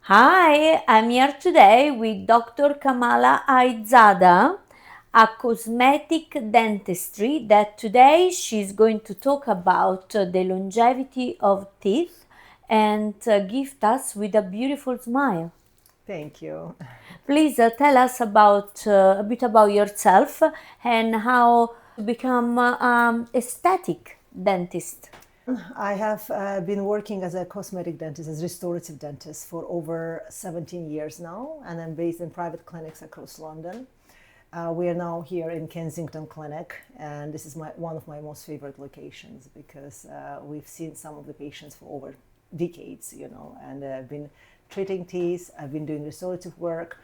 Hi, I'm here today with Dr. Kamala Aydazada, a cosmetic dentistry that today she's going to talk about the longevity of teeth and gift us with a beautiful smile. Thank you. Please tell us about a bit about yourself and how to become aesthetic dentist. I have been working as a cosmetic dentist, as restorative dentist for over 17 years now, and I'm based in private clinics across London. We are now here in Kensington Clinic, and this is one of my most favorite locations because we've seen some of the patients for over decades, and I've been treating teeth, I've been doing restorative work,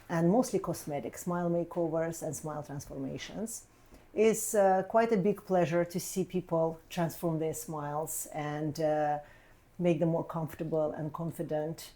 and mostly cosmetic, smile makeovers and smile transformations. It's quite a big pleasure to see people transform their smiles and make them more comfortable and confident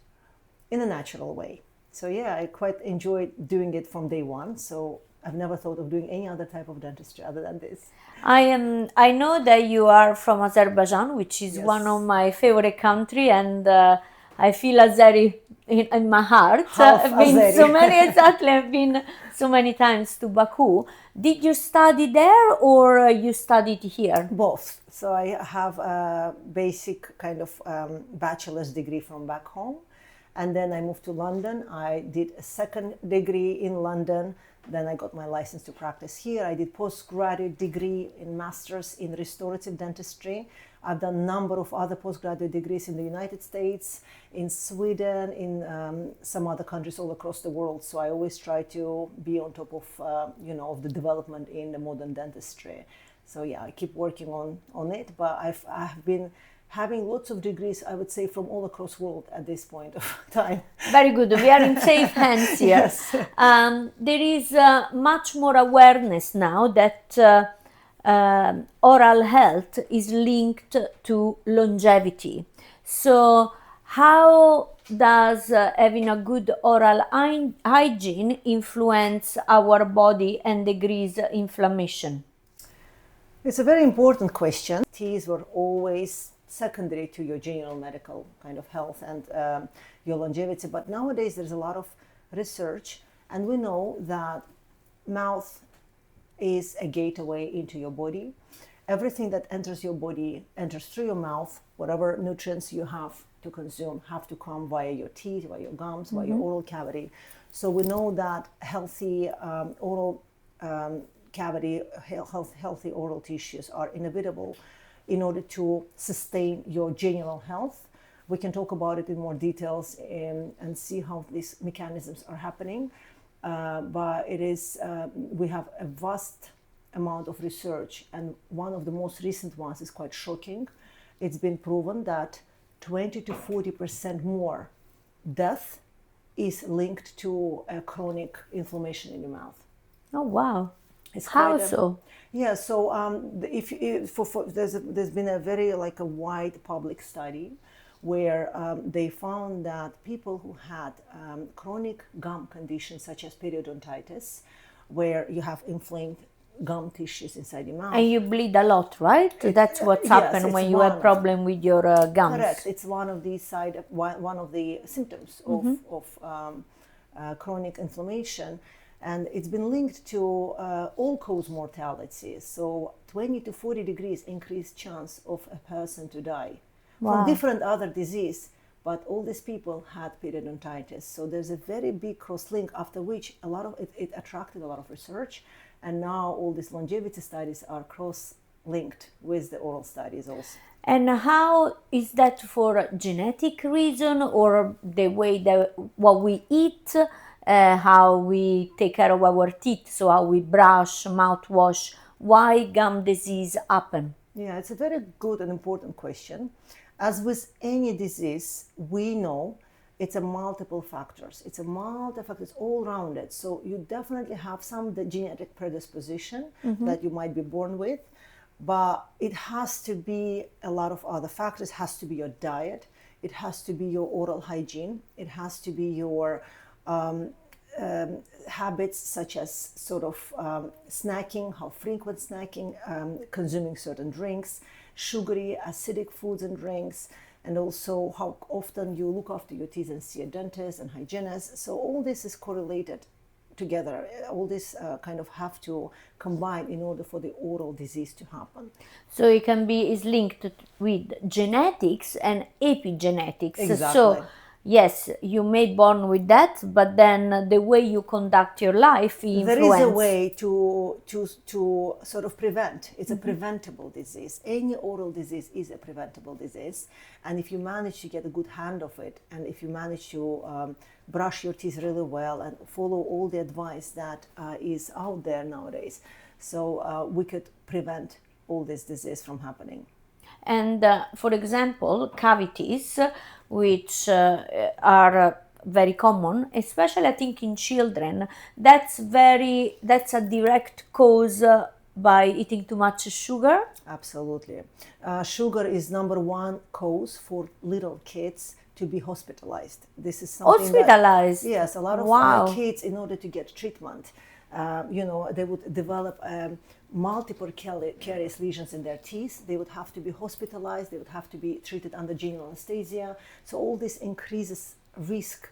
in a natural way. So yeah, I quite enjoyed doing it from day one. So I've never thought of doing any other type of dentistry other than this. I know that you are from Azerbaijan, which is one of Yes, my favorite country, and I feel Azeri in my heart. half I've been so Azeri. many exactly. I've been so many times to Baku. Did you study there or you studied here? Both. So I have a basic kind of bachelor's degree from back home. And then I moved to London. I did a second degree in London. Then I got my license to practice here. I did postgraduate degree in master's in restorative dentistry. I've done a number of other postgraduate degrees in the United States, in Sweden, in some other countries all across the world. So I always try to be on top of, of the development in the modern dentistry. So yeah, I keep working on it, but I've been having lots of degrees, I would say, from all across the world at this point of time. Very good. We are in safe hands here. Yes. There is much more awareness now that oral health is linked to longevity. So, how does having a good oral hygiene influence our body and decrease inflammation? It's a very important question. Teas were always secondary to your general medical kind of health and your longevity, but nowadays there's a lot of research, and we know that mouth is a gateway into your body. Everything that enters your body enters through your mouth. Whatever nutrients you have to consume have to come via your teeth, via your gums, via your oral cavity. So we know that healthy oral cavity, healthy oral tissues are inevitable in order to sustain your general health. We can talk about it in more details and see how these mechanisms are happening. But it is, we have a vast amount of research, and one of the most recent ones is quite shocking. It's been proven that 20 to 40% more death is linked to a chronic inflammation in your mouth. Oh, wow. It's How quite a, so? yeah. So if for there's been a very like a wide public study where they found that people who had chronic gum conditions such as periodontitis, where you have inflamed gum tissues inside your mouth. And you bleed a lot, right? That's what's Yes, happened it's when you one have of problem with your correct. gums. It's one of the one of the symptoms of chronic inflammation, and it's been linked to all-cause mortality. So 20 to 40 degrees increased chance of a person to die from Wow. different other disease. But all these people had periodontitis. So there's a very big cross link, after which a lot of it attracted a lot of research. And now all these longevity studies are cross linked with the oral studies also. And how is that for a genetic reason or the way that what we eat, how we take care of our teeth, so how we brush, mouthwash, why gum disease happen? Yeah, it's a very good and important question. As with any disease, we know it's a multiple factors. It's a multi factors all rounded. So you definitely have some the genetic predisposition that you might be born with, but it has to be a lot of other factors. It has to be your diet. It has to be your oral hygiene. It has to be your habits such as sort of snacking, how frequent snacking, consuming certain drinks, sugary, acidic foods and drinks, and also how often you look after your teeth and see a dentist and hygienist. So all this is correlated together. All this kind of have to combine in order for the oral disease to happen. So it can be is linked with genetics and epigenetics. Exactly. So yes, you may born with that, but then the way you conduct your life influence. There is a way to sort of prevent. It's a preventable disease. Any oral disease is a preventable disease, and if you manage to get a good hand of it, and if you manage to brush your teeth really well and follow all the advice that is out there nowadays, so we could prevent all this disease from happening. And for example, cavities, which are very common, especially I think in children, that's a direct cause by eating too much sugar. Absolutely. Sugar is number one cause for little kids to be hospitalized. This is something Hospitalized? Yes, a lot of Wow. kids, in order to get treatment, they would develop multiple carious lesions in their teeth. They would have to be hospitalized. They would have to be treated under general anesthesia. So all this increases risk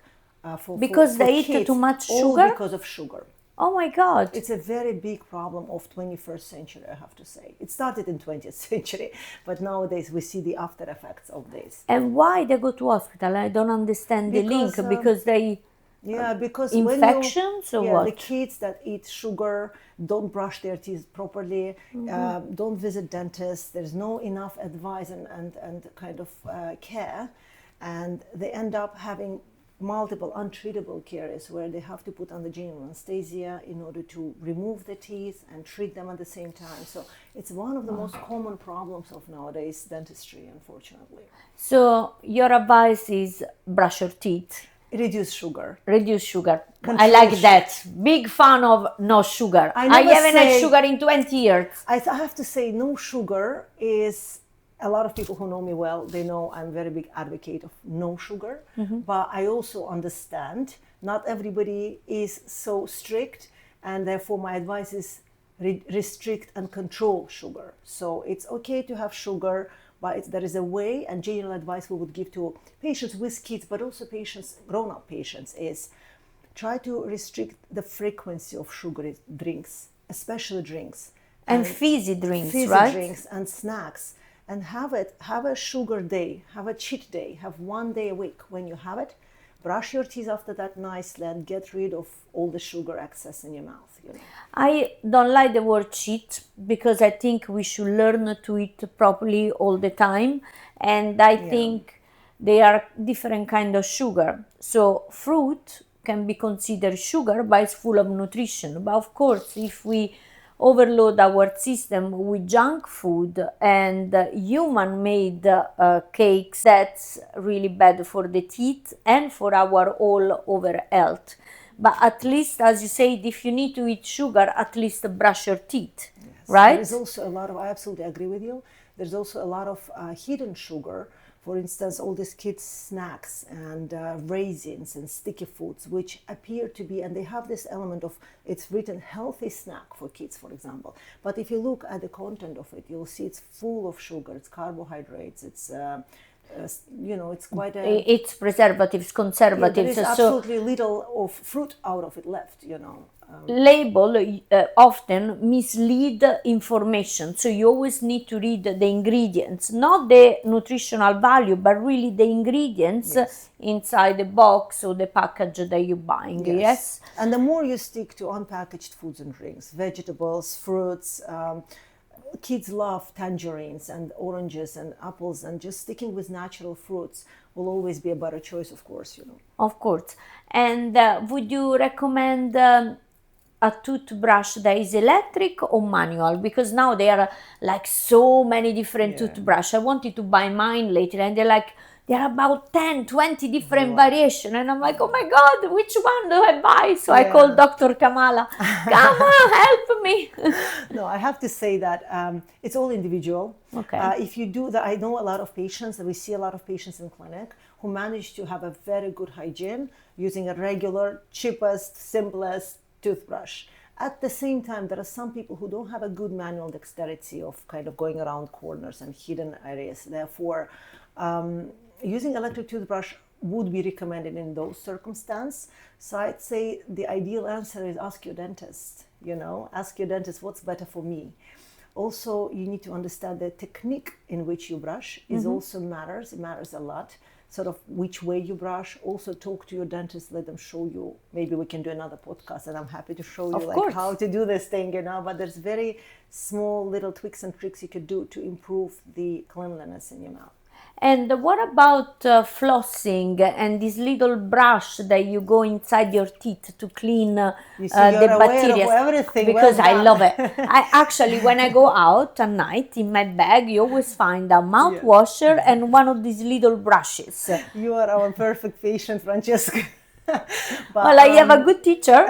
for Because they eat kids, too much all sugar? because of sugar. Oh my God. It's a very big problem of 21st century, I have to say. It started in 20th century, but nowadays we see the after effects of this. And why they go to hospital? I don't understand the link. Because they Yeah, because infections or the what? kids that eat sugar don't brush their teeth properly, don't visit dentists. There's no enough advice and kind of care, and they end up having multiple untreatable caries where they have to put under general anesthesia in order to remove the teeth and treat them at the same time. So it's one of the most common problems of nowadays dentistry, unfortunately. So your advice is brush your teeth, Reduce sugar. reduce sugar. I Control like that. Big fan of no sugar. I I never haven't had say- sugar in 20 years. I have to say, no sugar is. A lot of people who know me well, they know I'm a very big advocate of no sugar. But I also understand not everybody is so strict, and therefore my advice is restrict and control sugar. So it's okay to have sugar, but there is a way, and general advice we would give to patients with kids, but also patients, grown-up patients, is try to restrict the frequency of sugary drinks, especially drinks. And fizzy drinks, Fizzy right? drinks and snacks. And have a sugar day, have a cheat day, have 1 day a week. When you have it, brush your teeth after that nicely and get rid of all the sugar excess in your mouth. I don't like the word cheat because I think we should learn to eat properly all the time, and I think they are different kind of sugar. So fruit can be considered sugar, but it's full of nutrition. But of course, if we overload our system with junk food and human-made cakes, that's really bad for the teeth and for our all over health. But at least, as you said, if you need to eat sugar, at least brush your teeth, right? There is also a lot of, I absolutely agree with you, there's also a lot of hidden sugar. For instance, all these kids' snacks and raisins and sticky foods, which appear to be, and they have this element of, it's written healthy snack for kids, for example. But if you look at the content of it, you'll see it's full of sugar, it's carbohydrates, it's, it's quite a... It's preservatives, Yeah, conservatives. there is So absolutely little of fruit out of it left, label often mislead information, so you always need to read the ingredients, not the nutritional value, but really the ingredients inside the box or the package that you're buying. Yes. And the more you stick to unpackaged foods and drinks, vegetables, fruits, kids love tangerines and oranges and apples, and just sticking with natural fruits will always be a better choice, of course. Of course. And would you recommend a toothbrush that is electric or manual? Because now there are like so many different toothbrush. I wanted to buy mine lately, and they're like, there are about 10, 20 different variations. And I'm like, oh my God, which one do I buy? So I called Dr. Kamala. Kamala, help me. No, I have to say that it's all individual. Okay. If you do that, I know a lot of patients, and we see a lot of patients in clinic who manage to have a very good hygiene using a regular, cheapest, simplest toothbrush. At the same time, there are some people who don't have a good manual dexterity of kind of going around corners and hidden areas. Therefore, Using electric toothbrush would be recommended in those circumstances. So I'd say the ideal answer is ask your dentist. Ask your dentist what's better for me. Also, you need to understand the technique in which you brush is also matters. It matters a lot. Sort of which way you brush. Also, talk to your dentist. Let them show you. Maybe we can do another podcast, and I'm happy to show you like how to do this thing. But there's very small little tweaks and tricks you could do to improve the cleanliness in your mouth. And what about flossing and this little brush that you go inside your teeth to clean the bacteria? Everything. Because I love it. I actually, when I go out at night, in my bag, you always find a mouthwasher and one of these little brushes. You are our perfect patient, Francesca. Well, I have a good teacher.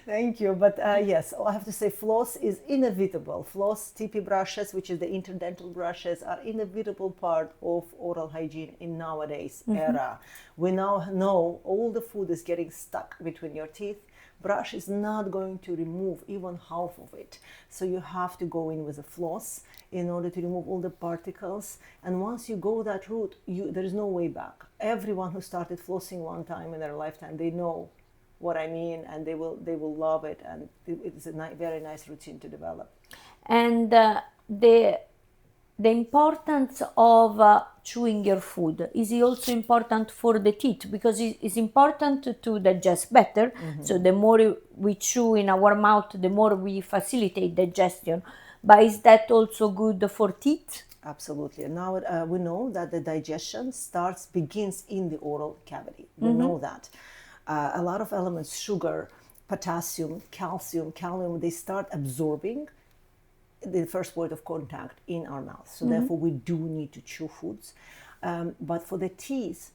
Thank you. But yes, I have to say floss is inevitable. Floss, TP brushes, which is the interdental brushes, are inevitable part of oral hygiene in nowadays era. We now know all the food is getting stuck between your teeth. Brush is not going to remove even half of it. So you have to go in with a floss in order to remove all the particles. And once you go that route, there is no way back. Everyone who started flossing one time in their lifetime, they know what I mean, and they will love it. And it's a very nice routine to develop. And the importance of chewing your food, is it also important for the teeth? Because it's important to digest better. So the more we chew in our mouth, the more we facilitate digestion. But is that also good for teeth? Absolutely. Now we know that the digestion begins in the oral cavity. We know that. A lot of elements, sugar, potassium, calcium, kalium, they start absorbing the first point of contact in our mouth. So therefore we do need to chew foods. But for the teeth,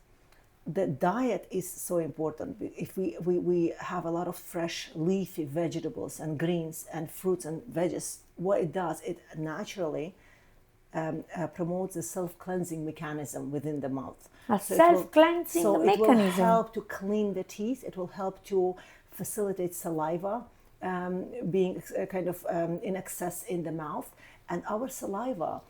the diet is so important. If we have a lot of fresh leafy vegetables and greens and fruits and veggies, what it does, it naturally promotes a self-cleansing mechanism within the mouth. Self-cleansing mechanism. It will help to clean the teeth. It will help to facilitate saliva being kind of in excess in the mouth. And our saliva,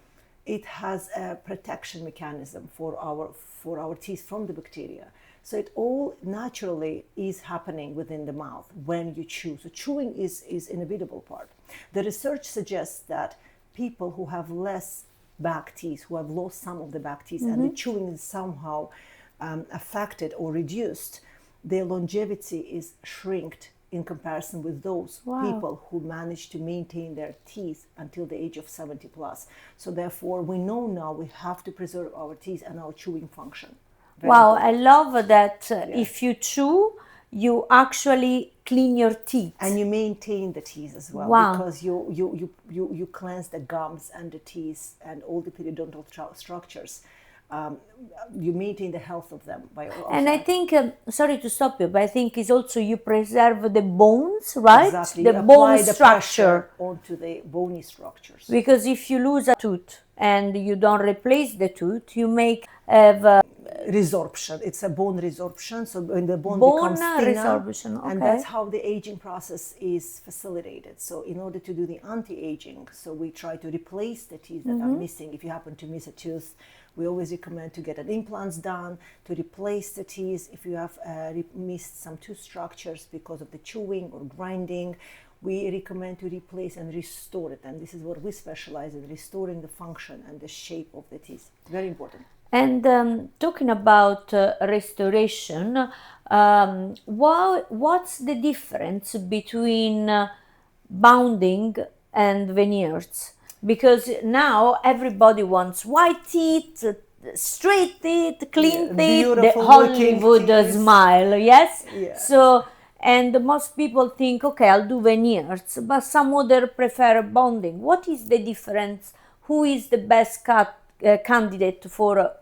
it has a protection mechanism for our teeth from the bacteria. So it all naturally is happening within the mouth when you chew. So chewing is inevitable part. The research suggests that people who have less back teeth, who have lost some of the back teeth, and the chewing is somehow affected or reduced, their longevity is shrinked in comparison with those people who manage to maintain their teeth until the age of 70 plus. So therefore, we know now we have to preserve our teeth and our chewing function. Wow, I love that if you chew, you actually clean your teeth. And you maintain the teeth as well, because you cleanse the gums and the teeth and all the periodontal structures. You maintain the health of them. And I think, sorry to stop you, but I think it's also you preserve the bones, right? Exactly. The bone structure onto the bony structures. Because if you lose a tooth and you don't replace the tooth, you have resorption. It's a bone resorption. So when the bone becomes thinner, resorption, okay. And that's how the aging process is facilitated. So in order to do the anti-aging, so we try to replace the teeth that are missing. If you happen to miss a tooth, we always recommend to get an implants done to replace the teeth. If you have missed some tooth structures because of the chewing or grinding, we recommend to replace and restore it. And this is what we specialize in, restoring the function and the shape of the teeth. Very important. And talking about restoration, what's the difference between bonding and veneers? Because now everybody wants white teeth, straight teeth, clean teeth, the Hollywood smile, yes? Yeah. So, and most people think, okay, I'll do veneers, but some other prefer bonding. What is the difference? Who is the best candidate for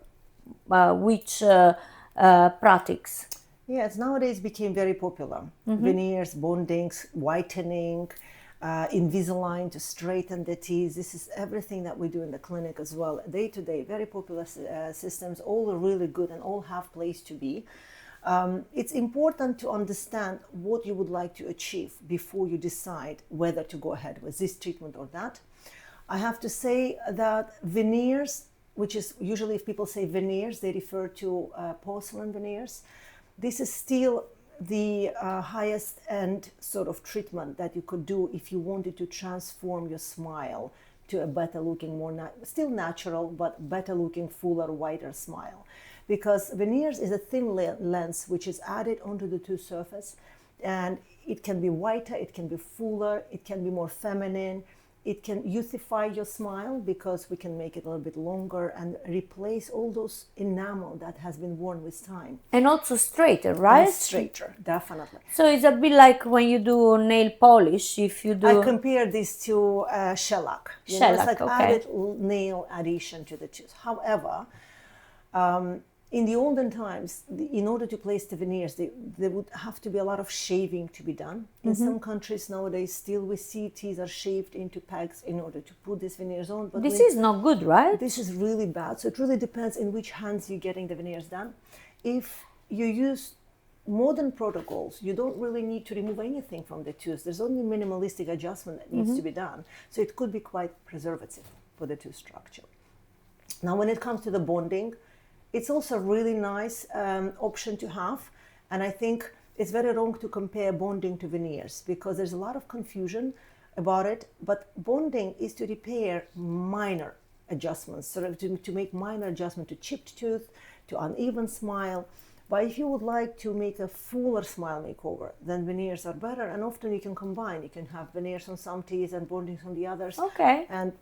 which practice? Yes, nowadays became very popular. Veneers, bondings, whitening, Invisalign to straighten the teeth. This is everything that we do in the clinic as well. Day to day, very popular systems, all are really good and all have place to be. It's important to understand what you would like to achieve before you decide whether to go ahead with this treatment or that. I have to say that veneers which is usually, if people say veneers, they refer to porcelain veneers. This is still the highest end sort of treatment that you could do if you wanted to transform your smile to a better looking, still natural, but better looking, fuller, whiter smile. Because veneers is a thin lens which is added onto the tooth surface, and it can be whiter, it can be fuller, it can be more feminine. It can youthify your smile because we can make it a little bit longer and replace all those enamel that has been worn with time. And also straighter, right? And straighter, definitely. So it's a bit like when you do nail polish, if you do... I compare this to shellac. Shellac, it's like okay. added nail addition to the tooth. However, in the olden times, in order to place the veneers, there would have to be a lot of shaving to be done. In some countries nowadays, still we see teeth are shaved into pegs in order to put these veneers on. But This is not good, right? This is really bad. So it really depends in which hands you're getting the veneers done. If you use modern protocols, you don't really need to remove anything from the tooth. There's only minimalistic adjustment that needs to be done. So it could be quite preservative for the tooth structure. Now, when it comes to the bonding, it's also a really nice option to have. And I think it's very wrong to compare bonding to veneers because there's a lot of confusion about it. But bonding is to repair minor adjustments, sort of to make minor adjustment to chipped tooth, to uneven smile. But if you would like to make a fuller smile makeover, then veneers are better. And often you can combine. You can have veneers on some teeth and bonding on the others. Okay. And,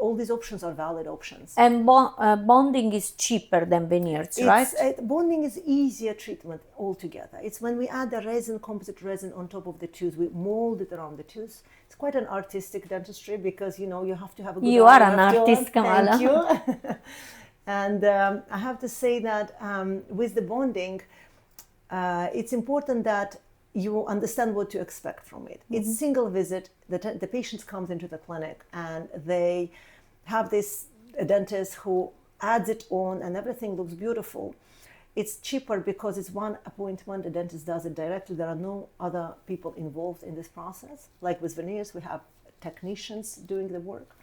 all these options are valid options. And bonding is cheaper than veneers, right? Bonding is easier treatment altogether. It's when we add the resin, composite resin on top of the tooth, we mold it around the tooth. It's quite an artistic dentistry because, you have to have a good You eye, are an artist, Kamala. Thank you. And I have to say that with the bonding, it's important that you understand what to expect from it. It's single visit. The patient comes into the clinic and they have this dentist who adds it on and everything looks beautiful. It's cheaper because it's one appointment. The dentist does it directly. There are no other people involved in this process. Like with veneers, we have technicians doing the work.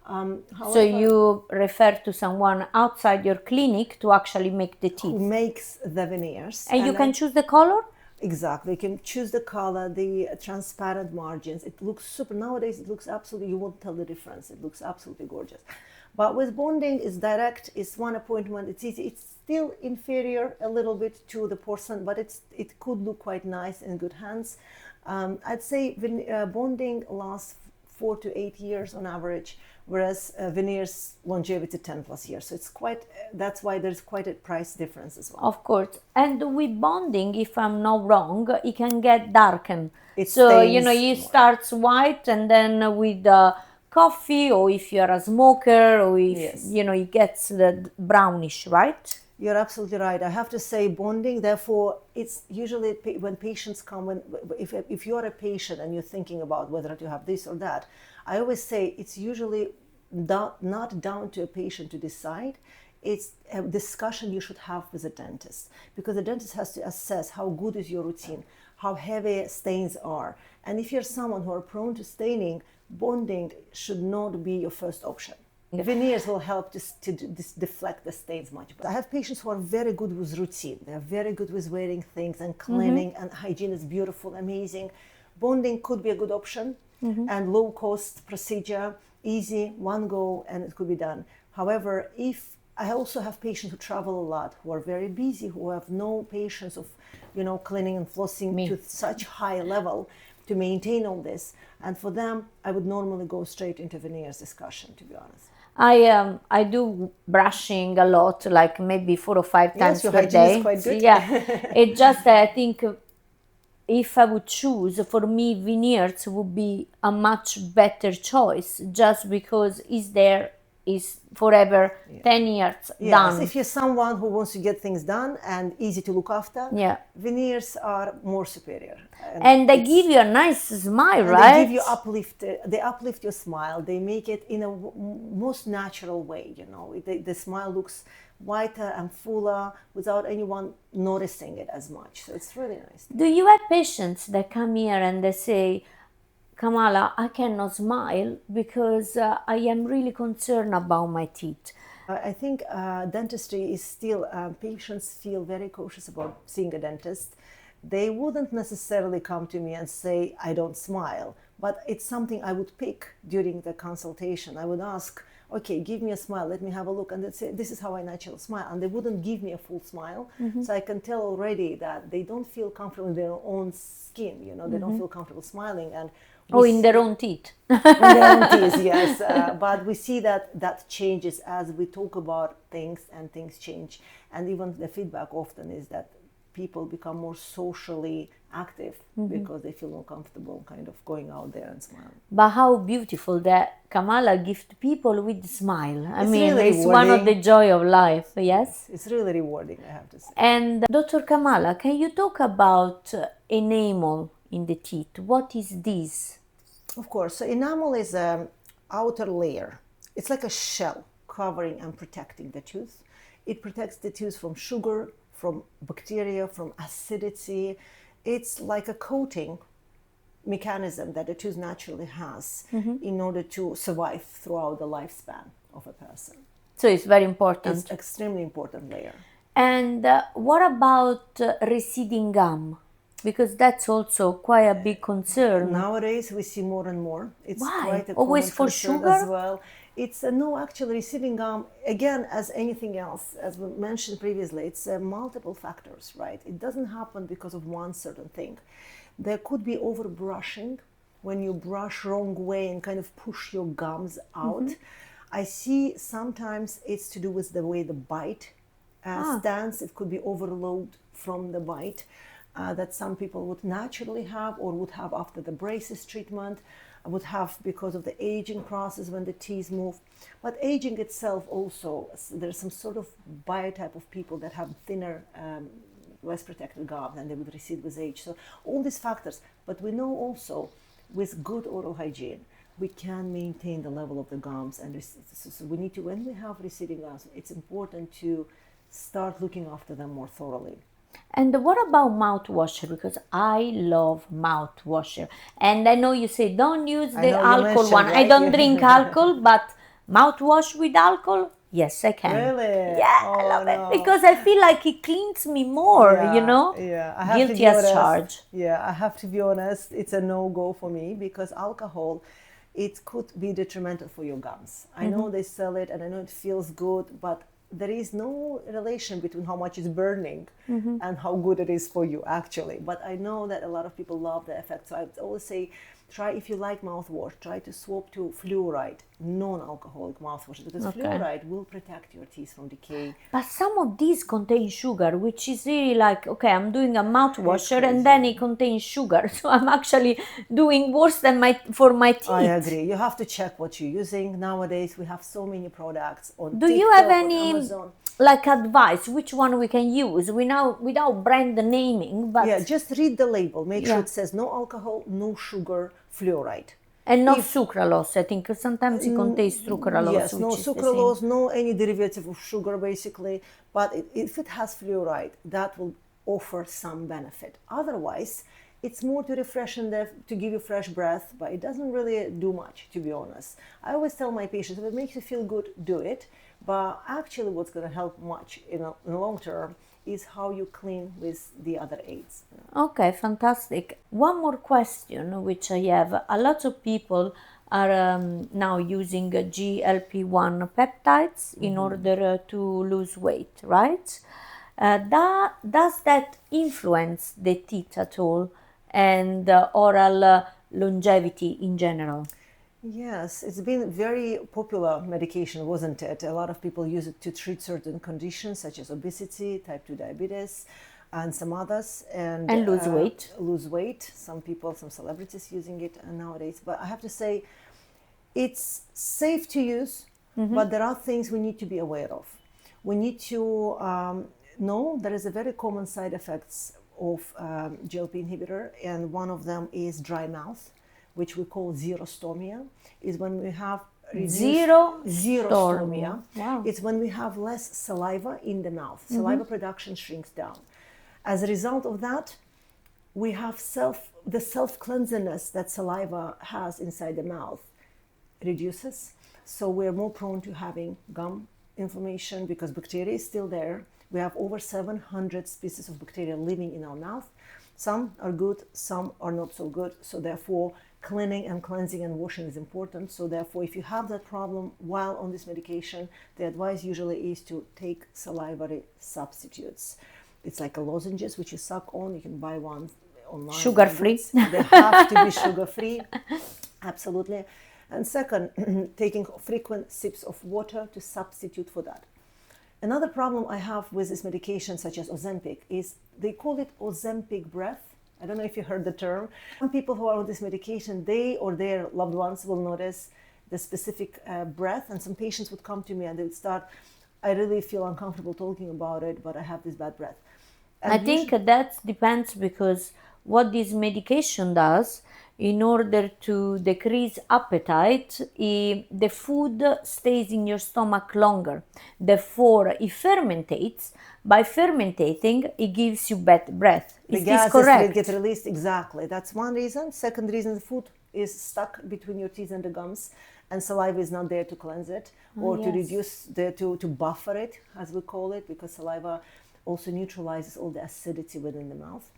So you refer to someone outside your clinic to actually make the teeth. Who makes the veneers. And you can choose the color? Exactly. You can choose the color, the transparent margins. It looks super. Nowadays, it looks absolutely, you won't tell the difference. It looks absolutely gorgeous. But with bonding, it's direct. It's one appointment. It's easy. It's still inferior a little bit to the porcelain, but it could look quite nice in good hands. I'd say bonding lasts 4 to 8 years on average, whereas veneers longevity 10 plus years. So it's that's why there's quite a price difference as well. Of course. And with bonding, if I'm not wrong, it can get darkened. It it starts white and then with coffee, or if you're a smoker, or if, it gets the brownish, right? You're absolutely right. I have to say bonding, therefore, it's usually when patients come, if you're a patient and you're thinking about whether to have this or that, I always say it's usually not down to a patient to decide. It's a discussion you should have with a dentist, because the dentist has to assess how good is your routine, how heavy stains are. And if you're someone who are prone to staining, bonding should not be your first option. Veneers will help to deflect the stains much better. I have patients who are very good with routine. They're very good with wearing things and cleaning, and hygiene is beautiful, amazing. Bonding could be a good option and low cost procedure, easy, one go, and it could be done. However, if I also have patients who travel a lot, who are very busy, who have no patience of, cleaning and flossing to such high level to maintain all this. And for them, I would normally go straight into veneers discussion, to be honest. I do brushing a lot, like maybe 4 or 5 times your per hygiene day. is quite good. Yeah, it just I think if I would choose, for me, veneers would be a much better choice, just because is forever 10 years done. If you're someone who wants to get things done and easy to look after, veneers are more superior. And they give you a nice smile, right? They give you they uplift your smile. They make it in a most natural way, The smile looks whiter and fuller without anyone noticing it as much. So it's really nice. Do you have patients that come here and they say, Kamala, I cannot smile because I am really concerned about my teeth. I think dentistry is still, patients feel very cautious about seeing a dentist. They wouldn't necessarily come to me and say, I don't smile, but it's something I would pick during the consultation. I would ask, okay, give me a smile, let me have a look. And they'd say, this is how I naturally smile. And they wouldn't give me a full smile. So I can tell already that they don't feel comfortable in their own skin, you know, they don't feel comfortable smiling. And in their own teeth. in their own teeth, yes. But we see that changes as we talk about things and things change. And even the feedback often is that people become more socially active because they feel more comfortable kind of going out there and smiling. But how beautiful that Kamala gift people with smile. I It's mean, really it's one of the rewarding. joy of life, yes? It's really rewarding, I have to say. And Dr. Kamala, can you talk about enamel in the teeth? What is this? Of course. So enamel is an outer layer. It's like a shell covering and protecting the tooth. It protects the tooth from sugar, from bacteria, from acidity. It's like a coating mechanism that the tooth naturally has in order to survive throughout the lifespan of a person. So it's very important. It's extremely important layer. And what about receding gum? Because that's also quite a big concern. Nowadays we see more and more. It's Why? quite a Always common for concern sugar? as well. It's no, actually receiving gum, again, as anything else, as we mentioned previously, it's multiple factors, right? It doesn't happen because of one certain thing. There could be over brushing, when you brush wrong way and kind of push your gums out. I see sometimes it's to do with the way the bite stands. It could be overload from the bite that some people would naturally have or would have after the braces treatment, would have because of the aging process when the teeth move. But aging itself also, there's some sort of biotype of people that have thinner, less protected gums, and they would recede with age. So all these factors. But we know also with good oral hygiene, we can maintain the level of the gums. And so we need to, when we have receding gums, it's important to start looking after them more thoroughly. And what about mouthwash? Because I love mouthwash. And I know you say don't use the know you alcohol mentioned, one. I right? don't Yeah. drink alcohol, but mouthwash with alcohol, yes, I can. Really? Yeah, I Oh, love no. it because I feel like it cleans me more, you know? Yeah, I have to Guilty be as honest. charged. Yeah, I have to be honest. It's a no-go for me because alcohol, it could be detrimental for your gums. I know they sell it and I know it feels good, but there is no relation between how much it's burning and how good it is for you actually. But I know that a lot of people love the effect. So I always say, try, if you like mouthwash, try to swap to fluoride, non-alcoholic mouthwash, because fluoride will protect your teeth from decay. But some of these contain sugar, which is really like, okay, I'm doing a mouthwasher and then it contains sugar. So I'm actually doing worse than for my teeth. I agree. You have to check what you're using. Nowadays, we have so many products on Do TikTok, you have on any Amazon. like advice which one we can use without brand naming, but Yeah, just read the label. Make sure Yeah. it says no alcohol, no sugar, fluoride. and not sucralose? I think sometimes it contains sucralose. Yes, which no is the same. sucralose, no any derivative of sugar basically. But if it has fluoride, that will offer some benefit. Otherwise, it's more to refresh and to give you fresh breath, but it doesn't really do much, to be honest. I always tell my patients, if it makes you feel good, do it. But actually what's going to help much in the long term is how you clean with the other aids. Okay, fantastic. One more question which I have. A lot of people are now using GLP-1 peptides in order to lose weight, right? Does that influence the teeth at all and oral longevity in general? Yes, it's been very popular medication, wasn't it? A lot of people use it to treat certain conditions such as obesity, type 2 diabetes, and some others. And lose weight. Lose weight. Some people, some celebrities using it nowadays. But I have to say, it's safe to use, but there are things we need to be aware of. We need to know there is a very common side effects of GLP inhibitor, and one of them is dry mouth, which we call xerostomia, is when we have xerostomia. Wow. It's when we have less saliva in the mouth. Saliva production shrinks down. As a result of that, we have the self-cleansiness that saliva has inside the mouth reduces. So we're more prone to having gum inflammation because bacteria is still there. We have over 700 species of bacteria living in our mouth. Some are good, some are not so good. So therefore, cleaning and cleansing and washing is important. So therefore, if you have that problem while on this medication, the advice usually is to take salivary substitutes. It's like a lozenges which you suck on. You can buy one online. Sugar-free. They have to be sugar-free. Absolutely. And second, taking frequent sips of water to substitute for that. Another problem I have with this medication, such as Ozempic, is they call it Ozempic breath. I don't know if you heard the term. Some people who are on this medication, they or their loved ones will notice the specific breath, and some patients would come to me and they would start, I really feel uncomfortable talking about it, but I have this bad breath. And I think that depends, because what this medication does, in order to decrease appetite, the food stays in your stomach longer. Therefore, it fermentates. By fermentating, it gives you better breath. the Is this gases correct? get released. Exactly. That's one reason. Second reason, the food is stuck between your teeth and the gums, and saliva is not there to cleanse it or to yes. reduce to buffer it, as we call it, because saliva also neutralizes all the acidity within the mouth.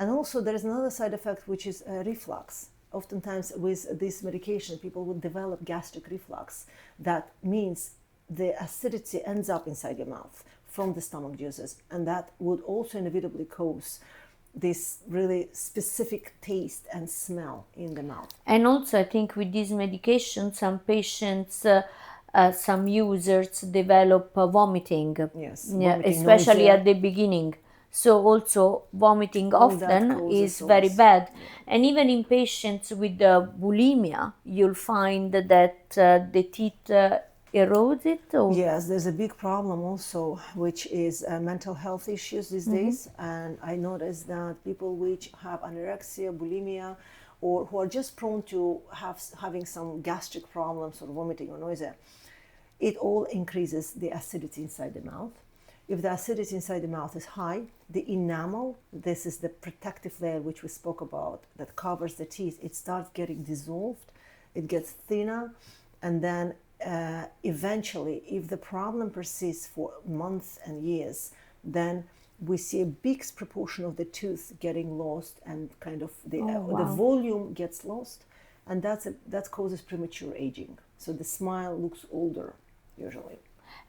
And also there is another side effect, which is reflux. Oftentimes with this medication, people would develop gastric reflux. That means the acidity ends up inside your mouth from the stomach juices, and that would also inevitably cause this really specific taste and smell in the mouth. And also, I think with this medication, some patients, some users develop vomiting. Yes, Yeah, vomiting, especially nausea. at the beginning. So also vomiting All that often causes is very those. bad. And even in patients with bulimia, you'll find that the teeth erode it. Or Yes, there's a big problem also, which is mental health issues these days. And I noticed that people which have anorexia, bulimia, or who are just prone to having some gastric problems or vomiting or nausea, it all increases the acidity inside the mouth. If the acidity inside the mouth is high, the enamel, this is the protective layer which we spoke about that covers the teeth, it starts getting dissolved, it gets thinner, and then eventually, if the problem persists for months and years, then we see a big proportion of the tooth getting lost, and kind of the volume gets lost, and that causes premature aging. So the smile looks older usually.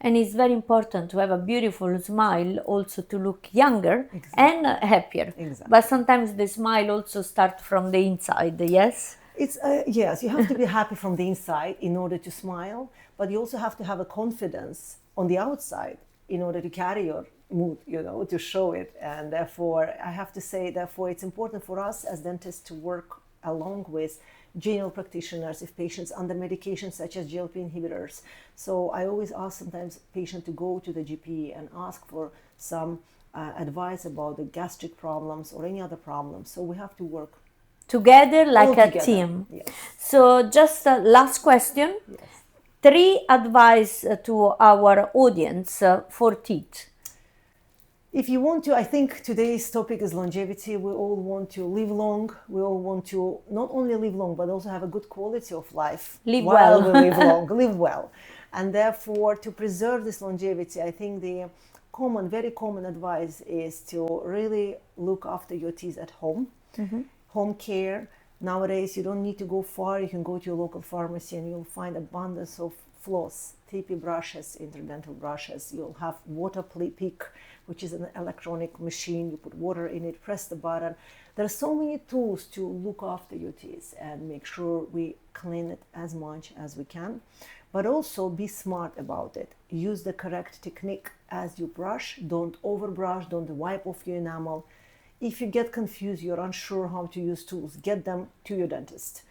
And it's very important to have a beautiful smile, also to look younger and happier. Exactly. But sometimes the smile also starts from the inside, yes? It's yes, you have to be happy from the inside in order to smile, but you also have to have a confidence on the outside in order to carry your mood, to show it. And therefore, I have to say, therefore, it's important for us as dentists to work along with general practitioners if patients under medications such as GLP inhibitors. So I always ask sometimes patients to go to the GP and ask for some advice about the gastric problems or any other problems. So we have to work Together like all a together. team. Yes. So just a last question. Yes. 3 advice to our audience for teeth. If you want to, I think today's topic is longevity. We all want to live long. We all want to not only live long, but also have a good quality of life. Live while well. we live long, live well. And therefore, to preserve this longevity, I think the very common advice is to really look after your teeth at home. Home care. Nowadays, you don't need to go far. You can go to your local pharmacy and you'll find abundance of floss, TP brushes, interdental brushes. You'll have water pick, which is an electronic machine. You put water in it, press the button. There are so many tools to look after your teeth and make sure we clean it as much as we can. But also be smart about it. Use the correct technique as you brush. Don't overbrush, don't wipe off your enamel. If you get confused, you're unsure how to use tools, get them to your dentist.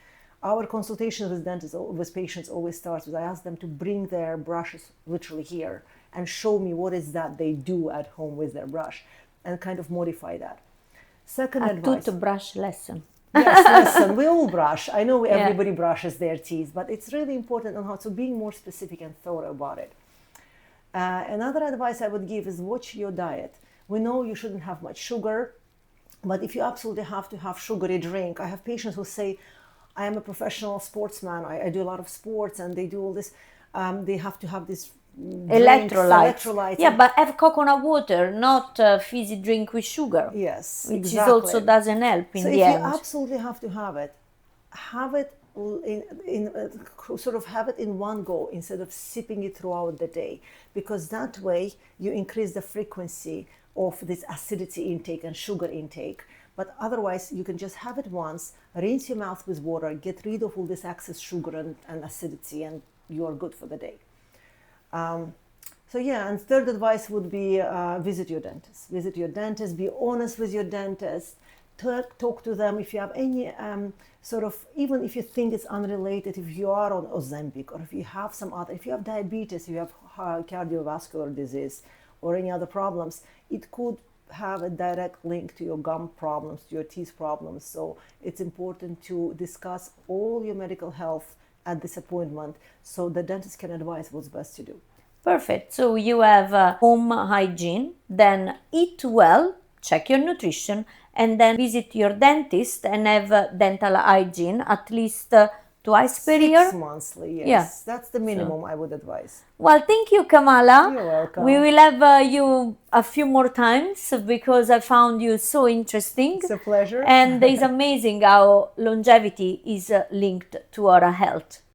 Our consultation with patients always starts with, I ask them to bring their brushes literally here and show me what is that they do at home with their brush and kind of modify that. Second advice. Toothbrush lesson. Yes, listen, we all brush. I know everybody brushes their teeth, but it's really important on how to be more specific and thorough about it. Another advice I would give is watch your diet. We know you shouldn't have much sugar, but if you absolutely have to have sugary drink, I have patients who say, I am a professional sportsman, I do a lot of sports and they do all this, they have to have this electrolytes. Yeah, but have coconut water, not fizzy drink with sugar. Yes, which exactly. is also doesn't help in So the if end. you absolutely have to have it sort of have it in one go instead of sipping it throughout the day, because that way you increase the frequency of this acidity intake and sugar intake. But otherwise, you can just have it once, rinse your mouth with water, get rid of all this excess sugar and acidity, and you are good for the day. So yeah, and third advice would be visit your dentist. Visit your dentist, be honest with your dentist, talk to them if you have any sort of, even if you think it's unrelated, if you are on Ozempic, or if you have some other, if you have diabetes, if you have cardiovascular disease or any other problems, it could have a direct link to your gum problems, to your teeth problems. So it's important to discuss all your medical health at this appointment so the dentist can advise what's best to do. Perfect. So you have home hygiene, then eat well, check your nutrition, and then visit your dentist and have dental hygiene at least twice per year. 6 monthly, yes. Yeah. That's the minimum I would advise. Well, thank you, Kamala. You're welcome. We will have you a few more times because I found you so interesting. It's a pleasure. And it's amazing how longevity is linked to our health.